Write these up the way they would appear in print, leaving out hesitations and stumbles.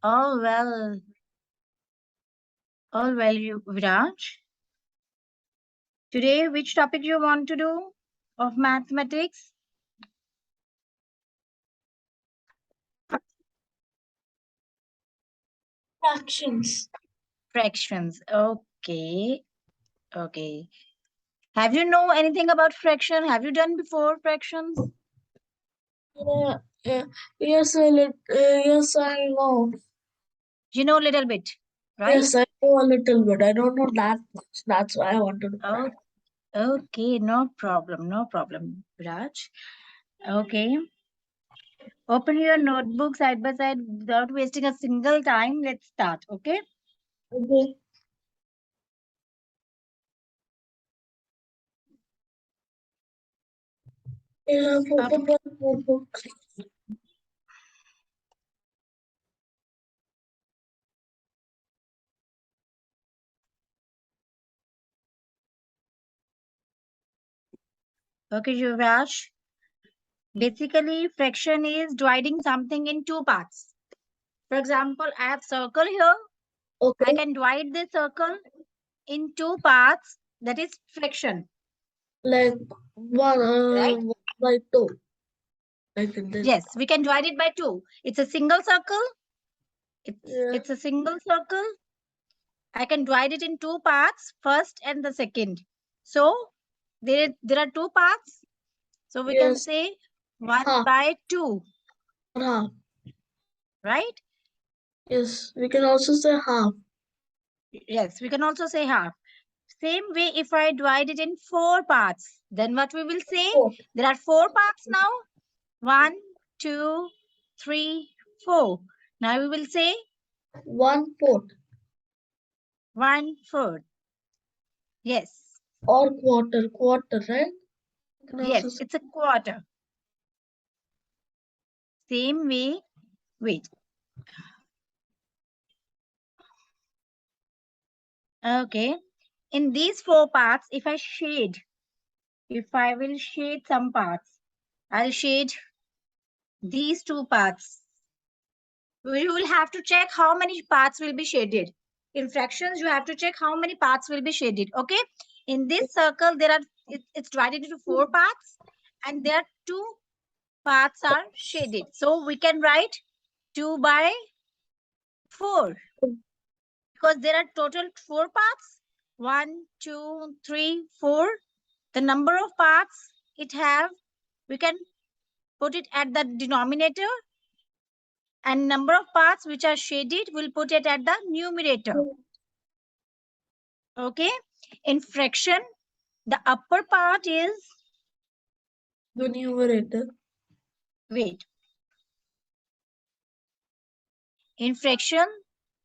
All well. All well, Viraj. Today, which topic you want to do of mathematics? Fractions. Fractions. Okay. Okay. Have you know anything about fraction? Have you done before fractions? Yeah, yeah. Yes, I know. You know a little bit, right? Yes, I know a little bit. I don't know that much. That's why I wanted to Oh, practice. okay. No problem. No problem, Viraj. Okay. Open your notebook side by side without wasting a single time. Let's start. Okay. Okay. I have Up. opened my notebook. Okay, Yuvraj. Basically, fraction is dividing something in two parts. For example, I have circle here. I Okay. can divide this circle in two parts. That is fraction, Like right? 1/2. Like this. Yes, we can divide it by two. It's a single circle. Yeah. It's a single circle. I can divide it in two parts, first and the second. So there are two parts. So we can Yes. say 1 Half. by 2, Half. right? Yes. We can also say half. Yes, we can also say half. Same way, if I divide it in four parts, then what we will say? Fourth. There are four parts now. 1, 2, 3, 4. Now we will say 1/4. 1/4. Yes. Or quarter. Quarter, right? We can also Yes, say it's a quarter. Same way. Wait. Okay. In these four parts, if I will shade some parts, I'll shade these two parts. We will have to check how many parts will be shaded. In fractions, you have to check how many parts will be shaded. Okay. In this circle, it's divided into four parts, and there are two parts are shaded. So we can write 2 by 4 because there are total four parts. 1, 2, 3, 4. The number of parts it have, we can put it at the denominator, and number of parts which are shaded, we'll put it at the numerator. Okay. In fraction, the upper part is, the numerator. wait. In fraction,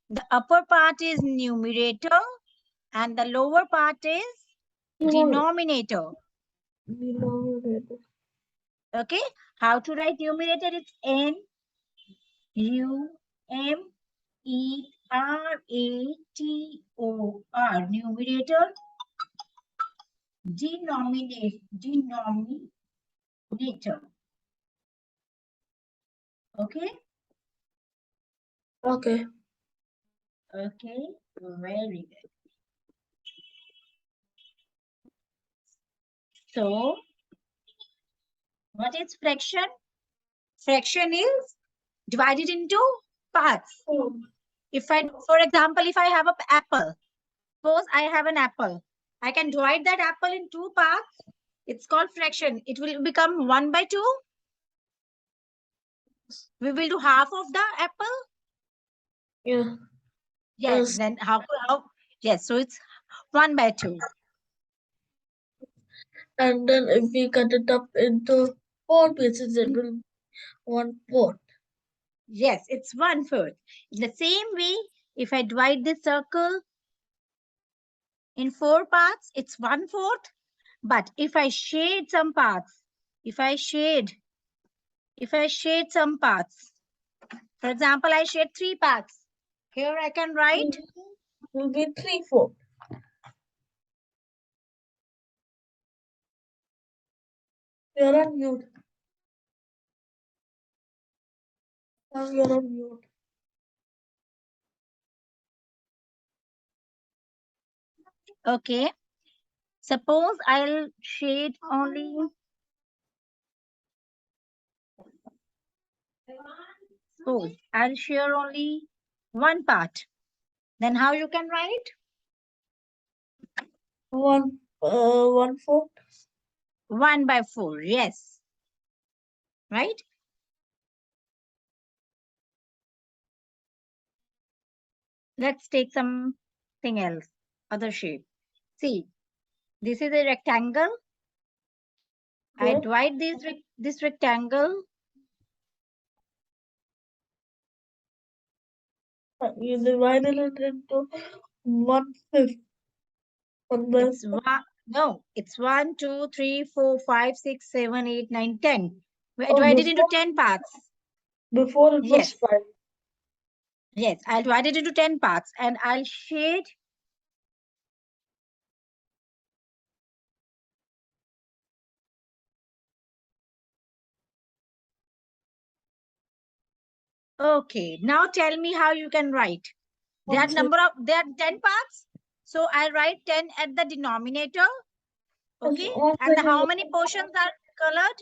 the upper part is numerator and the lower part is denominator. Denominator. Okay. How to write numerator? It's Numerator. Numerator. Denominator. Okay. Okay. Okay. Very good. So, what is fraction? Fraction is divided into parts. For example, if I have an apple, suppose I have an apple, I can divide that apple in two parts. It's called fraction. It will become 1 by 2. We will do half of the apple. Yeah. Yes. Yes. Then how? Yes. So it's 1 by 2. And then if we cut it up into 4 pieces, it will be 1/4. Yes, it's 1/4. In the same way, if I divide this circle in four parts, it's 1/4. But if I shade some parts, if I shade some parts, for example, I shade three parts. Here I can write, It will be 3/4. You're on mute. You're on mute. Okay. Suppose I'll shade only. Suppose I'll share only one part. Then how you can write? 1/4. 1/4. Yes. Right? Let's take something else. Other shape. See, this is a rectangle. I Okay. divide this rectangle. You divided it into 1/5. 1/5. It's one. No, it's 1, 2, 3, 4, 5, 6, 7, 8, 9, 10. We Oh, divide it into 10 parts. before it was Yes. 5. Yes, I'll divide it into 10 parts and I'll shade. Okay, now tell me how you can write. There are 10 parts. So I write 10 at the denominator. Okay. And how many portions are colored?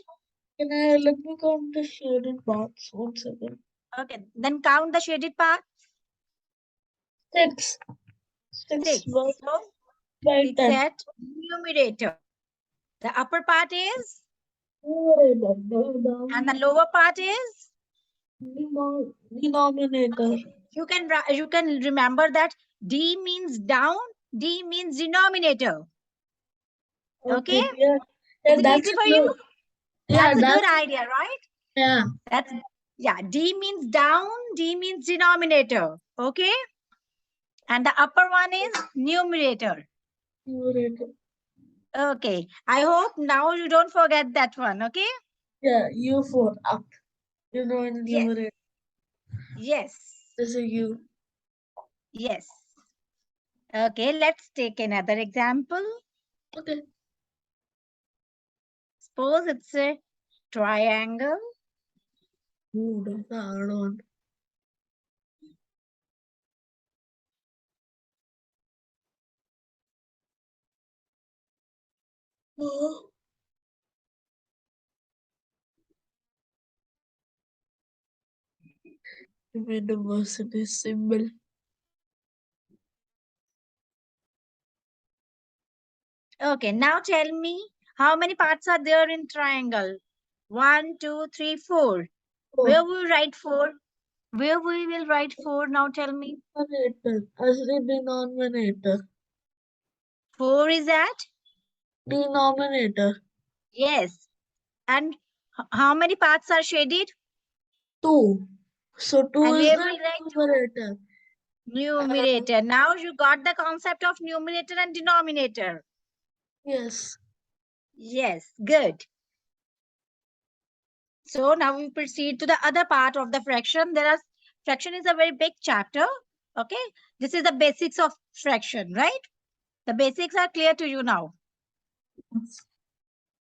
Let me count the shaded parts. 1 second. Okay. Then count the shaded parts. 6. 6. 6 by So 6 10. at numerator. The upper part is? Numerator. And the lower part is? Denominator. You can remember that D means down, D means denominator. Okay? Okay. Yeah. Is Yeah, it that's easy a for good. you? Yeah, That's a good that's idea, right? yeah. That's yeah. D means down, D means denominator. Okay? And the upper one is numerator. Numerator. Okay. I hope now you don't forget that one. Okay? Yeah, U4 up. In Yes. numerator. Yes. This is U. Yes. Okay. Let's take another example. Okay. Suppose it's a triangle. Ooh, that's a hard one. Oh. Give me the varsity symbol. Okay. Now tell me how many parts are there in triangle? 1, 2, 3, 4. Where will we write 4? Where we will write 4 now? Tell me. Denominator. As the denominator. 4 is at? Denominator. Yes. And how many parts are shaded? 2. So 2 And is where the will write 2? numerator. Numerator. Now you got the concept of numerator and denominator. Yes. Yes, good. So now we proceed to the other part of the fraction. Fraction is a very big chapter. Okay. This is the basics of fraction, right? The basics are clear to you now.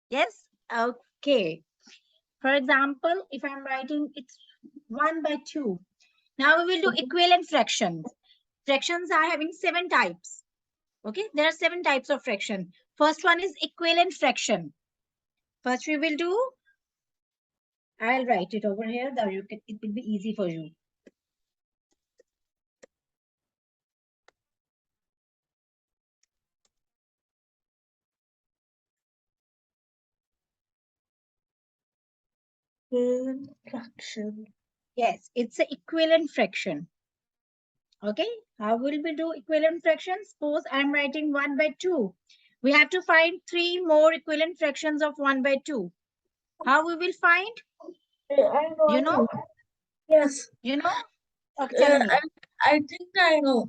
Yes. Okay. For example, if I'm writing it's 1/2. Now we will do equivalent fractions. Fractions are having 7 types. Okay, there are 7 types of fraction. First one is equivalent fraction. First we will do, I'll write it over here, that it will be easy for you. Fraction. Yes, it's an equivalent fraction. Okay, how will we do equivalent fractions? Suppose I'm writing 1/2. We have to find 3 more equivalent fractions of 1/2. How we will find? I know. You know? Yes. You know? Okay, tell me. I think I know.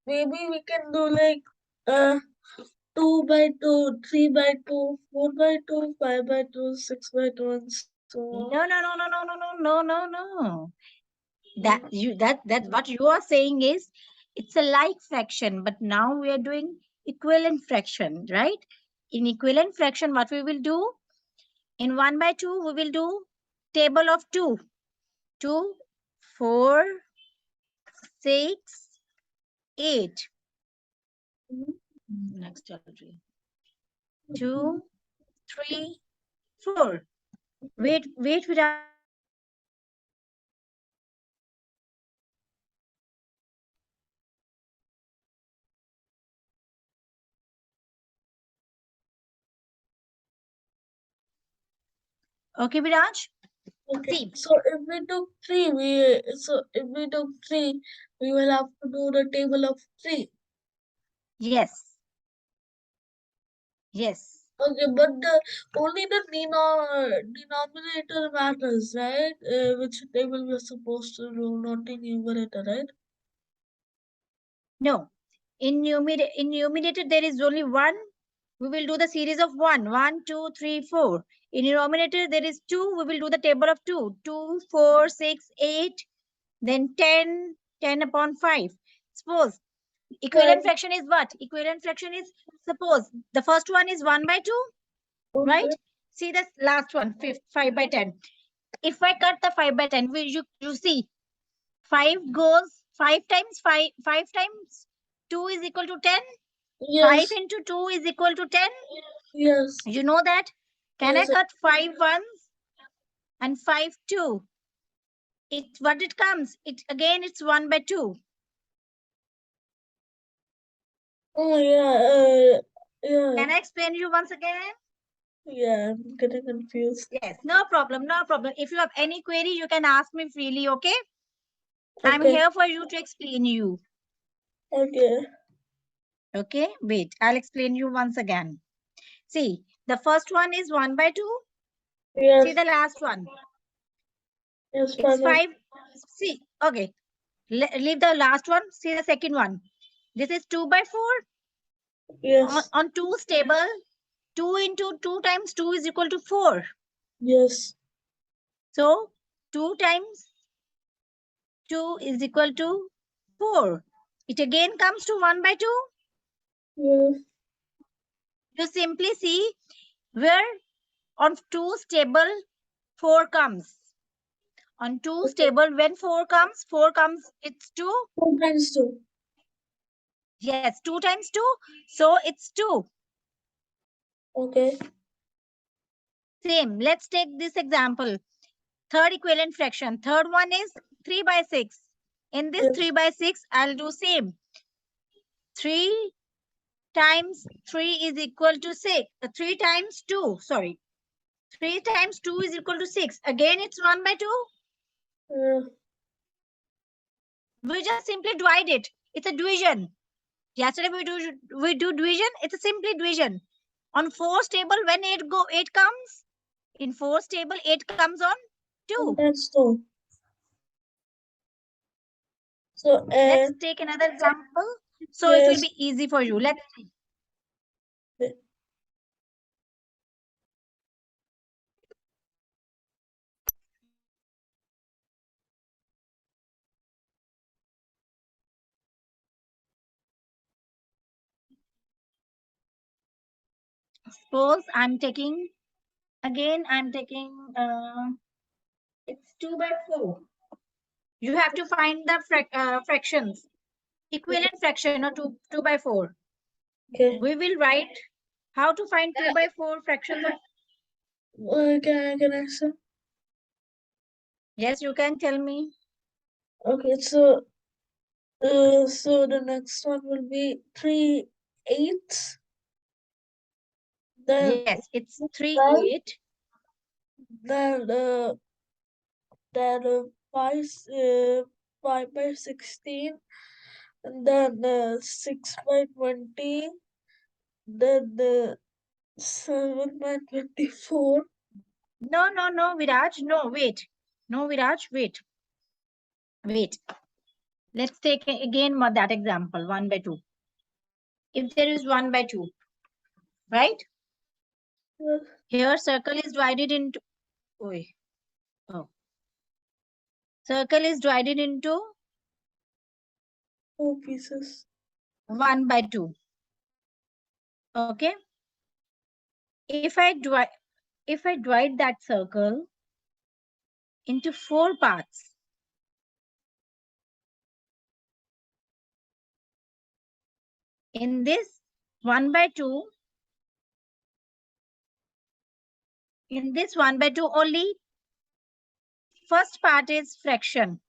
Maybe we can do like 2/2, 3/2, 4/2, 5/2, 6/2, and so on. No, no, no, no, no, no, no, no, no, no. That's what you are saying is it's a like fraction, but now we are doing equivalent fraction, right? In equivalent fraction, what we will do in 1/2, we will do table of 2. 2, 4, 6, 8. Next, 2, 3, 4. Wait, Viraj. Okay, Viraj. Okay. See. So if we took three, we will have to do the table of 3. Yes. Yes. Okay, but only the denominator matters, right? Which table we're supposed to do, not the numerator, right? No. In numerator, there is only 1. We will do the series of 1. 1, 2, 3, 4. In denominator, there is 2. We will do the table of 2. 2, 4, 6, 8. Then 10, 10 upon 5. Suppose equivalent fraction is what? Equivalent fraction is, suppose the first one is 1 by 2, Okay. right? See the last one, 5 by 10. If I cut the 5 by 10, you see 5 goes 5 times 5, 5 times 2 is equal to 10. Yes. 5 into 2 is equal to 10. Yes. You know that? Can Yes. I cut 5 ones and 5 2? What it comes? It's 1 by 2. Oh yeah. Yeah. Can I explain you once again? Yeah, I'm getting confused. Yes, no problem, no problem. If you have any query, you can ask me freely, okay? I'm Okay. here for you to explain you. Okay. Okay, wait, I'll explain you once again. See, the first one is 1 by 2. Yes. See the last one. Yes, It's Father. 5. See, okay. Leave the last one. See the second one. This is 2 by 4. Yes. On 2's table, 2 into 2 times 2 is equal to 4. Yes. So 2 times 2 is equal to 4. It again comes to 1 by 2. Yes. You simply see where on 2's table 4 comes. On 2's table, when 4 comes, it's 2. 4 times 2. Yes, 2 times 2. So it's 2. Okay. Same. Let's take this example. Third equivalent fraction. Third one is 3 by 6. In this Yes. 3 by 6, I'll do same. 3 times 3 is equal to 6. 3 times 2, sorry. 3 times 2 is equal to 6. Again, it's 1 by 2. Yeah. We just simply divide it. It's a division. Yesterday we do division. It's a simply division. On 4's table, when 8 comes, in 4's table, 8 comes on 2. That's 2. So, Let's take another example. So it will yes. be easy for you. Let's see. Suppose I'm taking, it's 2 by 4. You have to find the fractions, equivalent fraction or 2 by 4. Okay. We will write how to find 2 by 4 fractions. Can I answer? Yes, you can tell me. Okay, so the next one will be 3/8. Then Yes, it's 3, 12. 8. Then 5 by 16. And then 6 by 20. Then 7 by 24. No, Viraj. No, wait. No, Viraj, wait. Wait. Let's take again that example, 1 by 2. If there is 1 by 2, right? Yes. Here circle is divided into, circle is divided into 4 pieces. 1 by 2. Okay. If I divide that circle into 4 parts, in this 1/2. In this 1/2 only, first part is fraction.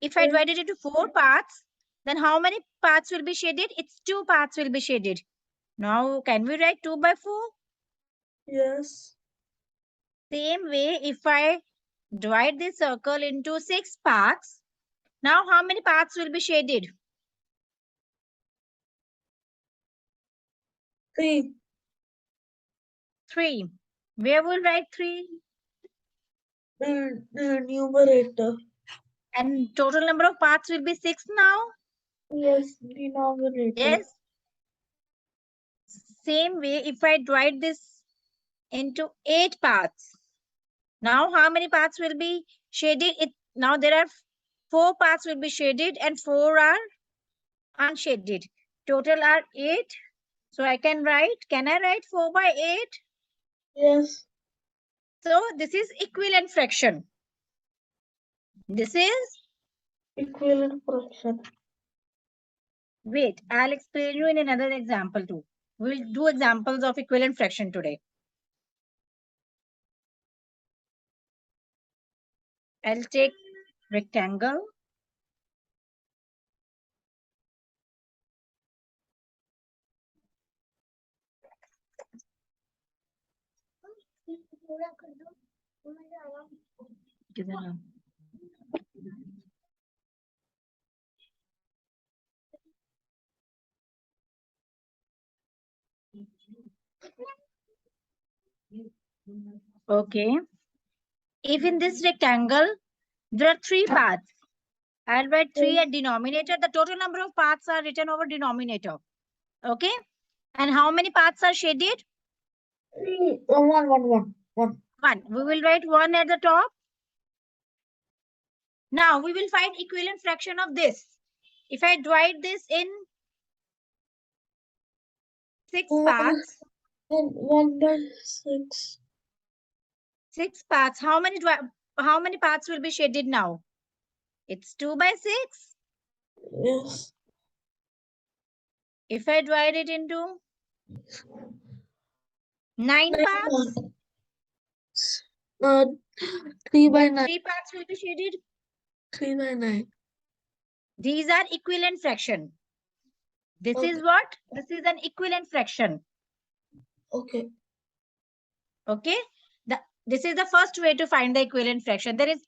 If I divide it into 4 parts, then how many parts will be shaded? It's 2 parts will be shaded. Now, can we write 2/4? Yes. Same way, if I divide this circle into 6 parts, now how many parts will be shaded? 3. 3. Where will write 3? The numerator. And total number of parts will be 6 now? Yes, denominator. Yes. Same way, if I divide this into 8 parts, now how many parts will be shaded? Now there are 4 parts will be shaded and 4 are unshaded. Total are 8. So I can write 4/8? Yes. So this is equivalent fraction. This is, Equivalent fraction. wait, I'll explain you in another example too. We'll do examples of equivalent fraction today. I'll take rectangle. Okay. If in this rectangle, there are 3 parts, I'll write 3 at denominator. The total number of parts are written over denominator. Okay. And how many parts are shaded? 3. 1. 1. We will write 1 at the top. Now we will find equivalent fraction of this. If I divide this in 6 parts. 1/6. 6 parts. How many parts will be shaded now? It's 2/6. Yes. If I divide it into 9 parts, 3/9. 3 parts will be shaded. 3/9. These are equivalent fraction. This Okay. is what? This is an equivalent fraction. Okay. Okay. This is the first way to find the equivalent fraction. There is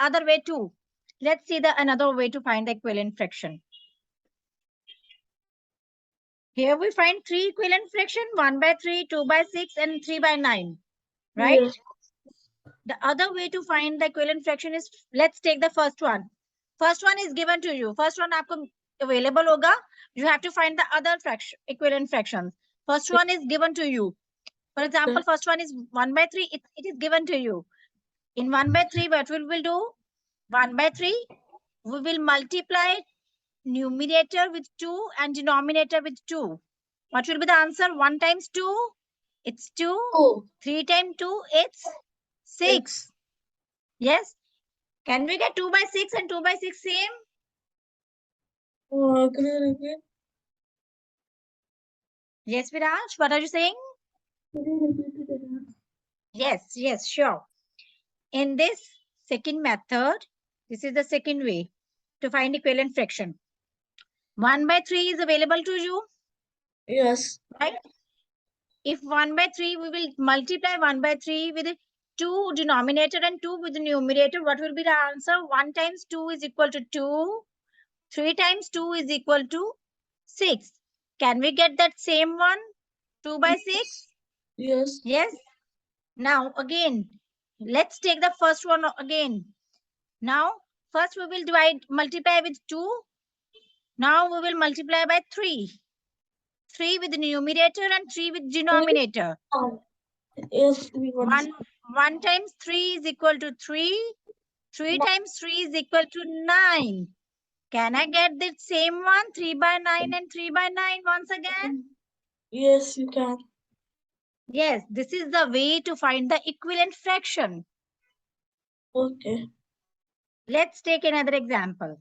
other way too. Let's see the another way to find the equivalent fraction. Here we find 3 equivalent fraction, 1/3, 2/6, and 3/9. Right? Yes. The other way to find the equivalent fraction is, let's take the first one. First one is given to you. First one आपको available होगा. You have to find the other fraction, equivalent fractions. First one is given to you. For example, first one is 1/3. It is given to you. In 1/3, what we will do? 1/3, we will multiply numerator with 2 and denominator with 2. What will be the answer? 1 times 2, it's 2. 3 times 2, it's 6. Yes. Can we get 2/6 and 2/6 same? Can you repeat? Yes, Viraj. What are you saying? Can you repeat it again? Yes, sure. In this second method, this is the second way to find equivalent fraction. 1/3 is available to you. Yes. Right? If 1/3, we will multiply 1/3 with 2 denominator and 2 with the numerator. What will be the answer? 1 times 2 is equal to 2. 3 times 2 is equal to 6. Can we get that same one? 2/6? Yes. Yes. Now again, let's take the first one again. Now, first we will multiply with 2. Now we will multiply by 3. 3 with the numerator and 3 with denominator. Yes. 1 times 3 is equal to 3. 3 times 3 is equal to 9. Can I get the same one? 3/9 and 3/9 once again? Yes, you can. Yes, this is the way to find the equivalent fraction. Okay. Let's take another example.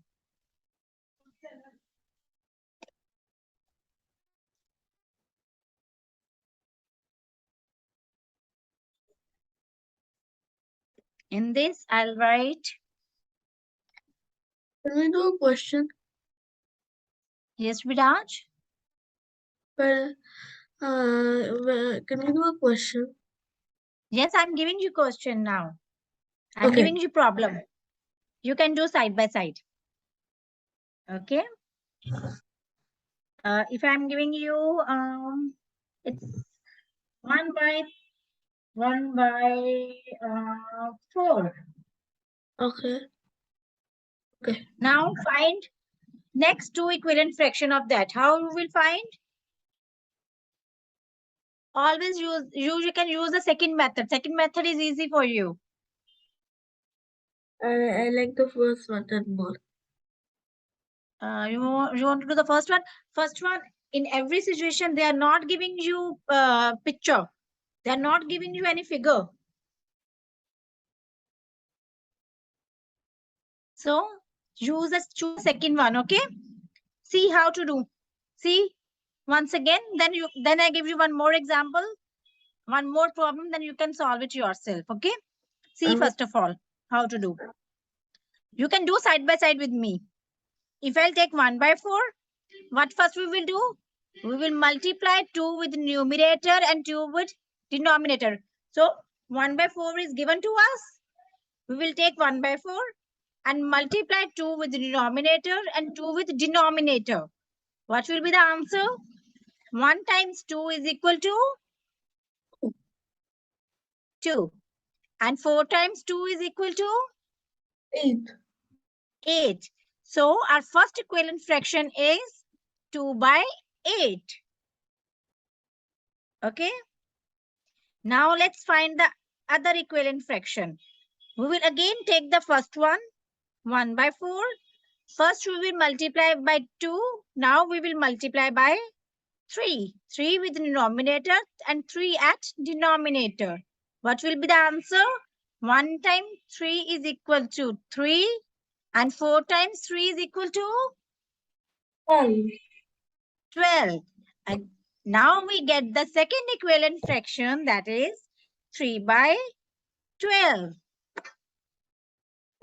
In this, I'll write. Can we do a question? Yes, Viraj? Can we do a question? Yes, I'm giving you question now. I'm Okay. giving you problem. You can do side by side. Okay. If I'm giving you, it's 1/4. Okay. Okay. Now find next two equivalent fraction of that. How you will find? Always you can use the second method. Second method is easy for you. I like the first method more. You want to do the first one? First one, in every situation, they are not giving you picture. They are not giving you any figure. So choose the second one, okay? See how to do. See once again, then I give you one more example, one more problem, then you can solve it yourself, okay? See first of all how to do. You can do side by side with me. If I'll take 1/4, what first we will do? We will multiply 2 with numerator and 2 with denominator. So 1/4 is given to us. We will take 1/4 and multiply 2 with denominator and 2 with denominator. What will be the answer? 1 times 2 is equal to 2. And 4 times 2 is equal to 8. 8. So our first equivalent fraction is 2/8. Okay. Now let's find the other equivalent fraction. We will again take the first one, 1/4. First we will multiply by 2. Now we will multiply by 3. 3 with numerator and 3 at denominator. What will be the answer? 1 times 3 is equal to 3 and 4 times 3 is equal to 12. And now we get the second equivalent fraction, that is 3/12.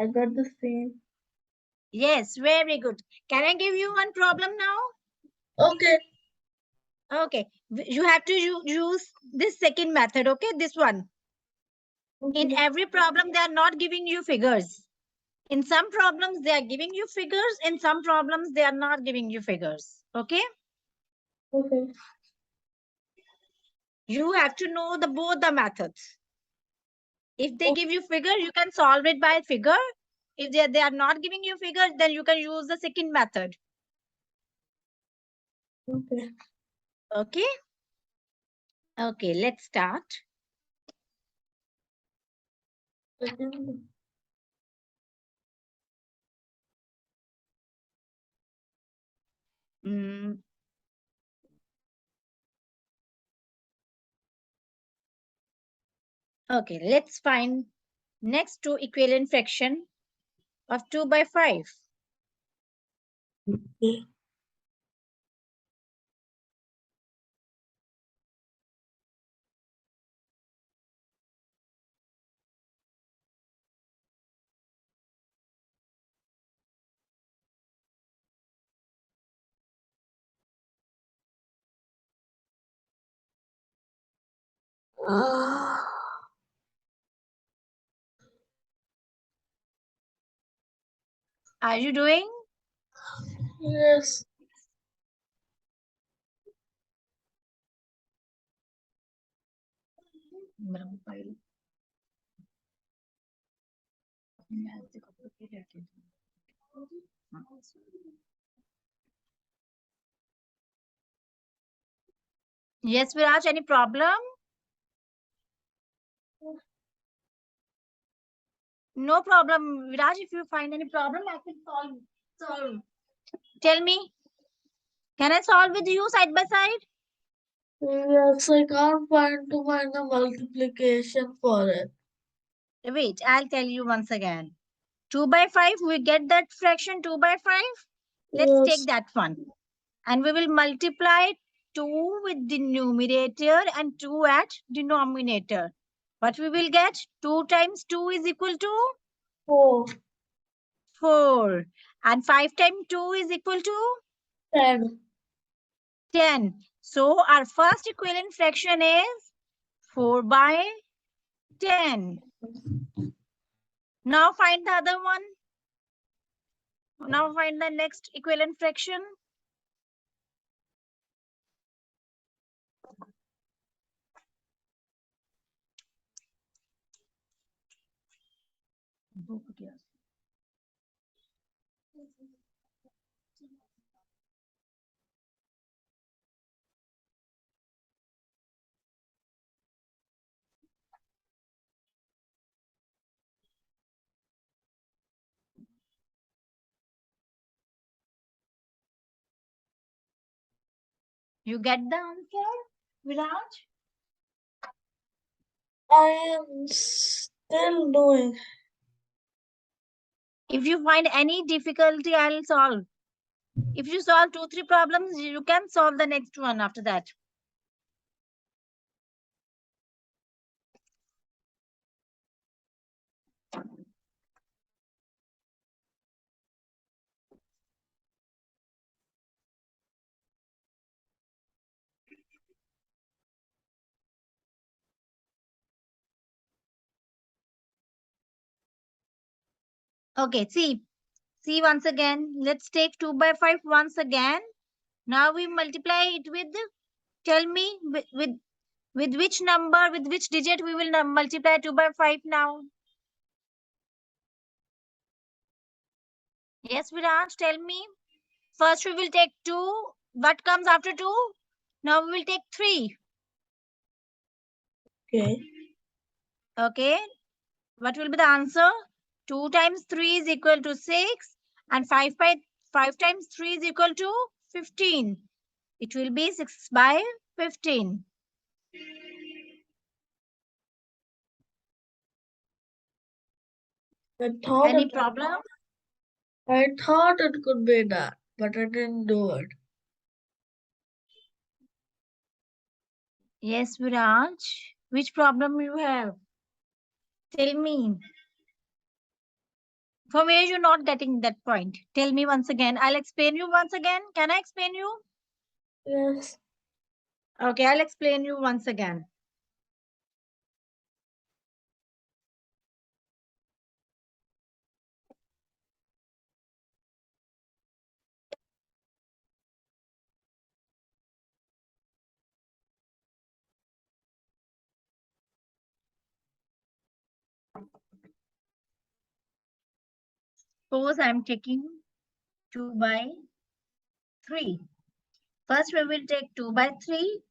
I got the same. Yes, very good. Can I give you one problem now? Okay. Okay. You have to use this second method, okay? This one. In every problem, they are not giving you figures. In some problems, they are giving you figures. In some problems, they are not giving you figures. Okay? Okay. You have to know both the methods. If they give you figure, you can solve it by figure. If they are not giving you figure, then you can use the second method. Okay. Okay? Okay, let's start. Okay, let's find next two equivalent fraction of 2/5. Okay. Are you doing? Yes. Yes, Viraj, any problem? No problem. Viraj, if you find any problem, I can solve. Tell me. Can I solve with you side by side? Yes, I can't find the multiplication for it. Wait, I'll tell you once again. 2/5, we get that fraction 2/5. Let's take Yes. that one. And we will multiply 2 with the numerator and 2 at denominator. What we will get? 2 times 2 is equal to 4. 4. And 5 times 2 is equal to 10. 10. So our first equivalent fraction is 4 by 10. Now find the other one. Now find the next equivalent fraction. You get the answer, Viraj? I am still doing. If you find any difficulty, I'll solve. If you solve 2-3 problems, you can solve the next one after that. Okay, see once again. Let's take 2 by 5 once again. Now we multiply it with, tell me, with which number, with which digit we will multiply 2 by 5 now? Yes, Viraj, tell me. First we will take 2. What comes after 2? Now we will take 3. Okay. Okay. What will be the answer? 2 times 3 is equal to 6. And 5 times 3 is equal to 15. It will be 6 by 15. Any problem? I thought it could be that, but I didn't do it. Yes, Viraj. Which problem you have? Tell me. From where you're not getting that point? Tell me once again. I'll explain you once again. Can I explain you? Yes. Okay, I'll explain you once again. Suppose I'm taking 2 by 3. First we will take 2 by 3.